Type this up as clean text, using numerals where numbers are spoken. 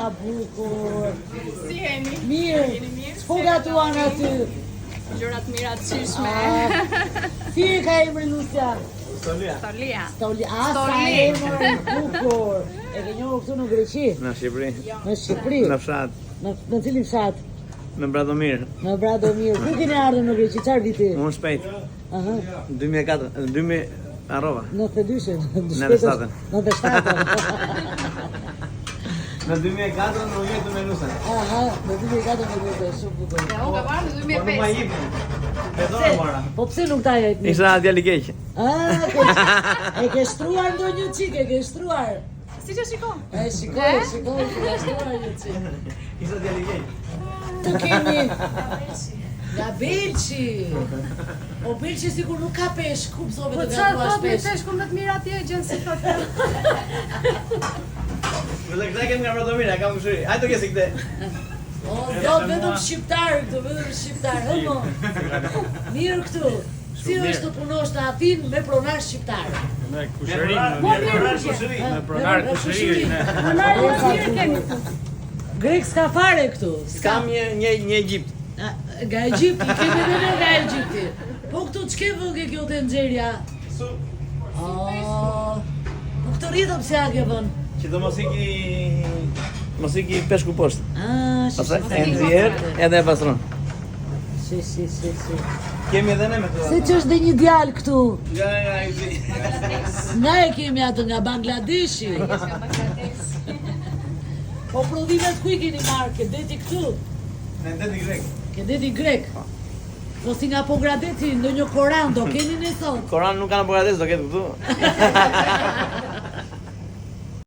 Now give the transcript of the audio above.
sa bukur. Si jeni? Mirë. Ç'po gatuan aty? Gjërat mira të shishme. Si e ka emrin Lucia? Stolia. Stoli. Sa emër bukur. E ke njohur këtu në Greqi? Në Shqipëri. Në Shqipëri? Në fshat. Në cilin fshat? Në Bradomir. Në Bradomir. Ku keni ardhur në Greqi? Çfarë viti? Unë shpejt. Aha. 2000 arrova. 92-shën. 97-ën. 97-ën. Në 2004 në jetë me Nusa. Aha, në 2004 me Nusa, shumë bukur. Unë ka marrë në Po 2005. nuk ma jipni. Pedore mora. Po pse nuk ta jep? Isha djali keq. E ke shtruar ndonjë çik, e ke shtruar. Si që shikon? E shikoj, ka shtruar një çik. Isha djali keq. Tu kemi nga Belçi. O Belçi sikur nuk ka pesh, ku mësove Po të çfarë gatuash thot me pesh? peshku më të mirë atje gjën si thotë. Vëllai këta kem nga Bradomir, kam kushëri. Hajde të kesi këte. O, do vetëm shqiptar këtu, vetëm shqiptar. Hëmo. Mirë këtu. Si është të punosh në Athinë me pronar shqiptar? Me kushërinë. Me pronar kushëri. Pronar mirë kemi. Grek s'ka fare këtu. Kam një Egjipt. Nga Egjipti, kemi dhe ne nga Egjipti. Po këtu ç'ke vënë kjo të nxjerja? Po këtë rritëm se a ke vënë. Që do mos iki peshku poshtë. Pastaj e nxjerr edhe e pastron. Si. Kemi edhe ne me këto. Se që është dhe një djalë këtu. Nga zi. Nga e kemi atë nga Bangladeshi. Po prodhimet ku i keni marrë? Ke deti këtu? Në ndeti grek. Ke deti grek? Po si nga Pogradeci, ndonjë Koran do keni në sot? Koran nuk kanë Bangladesh, do ketë këtu.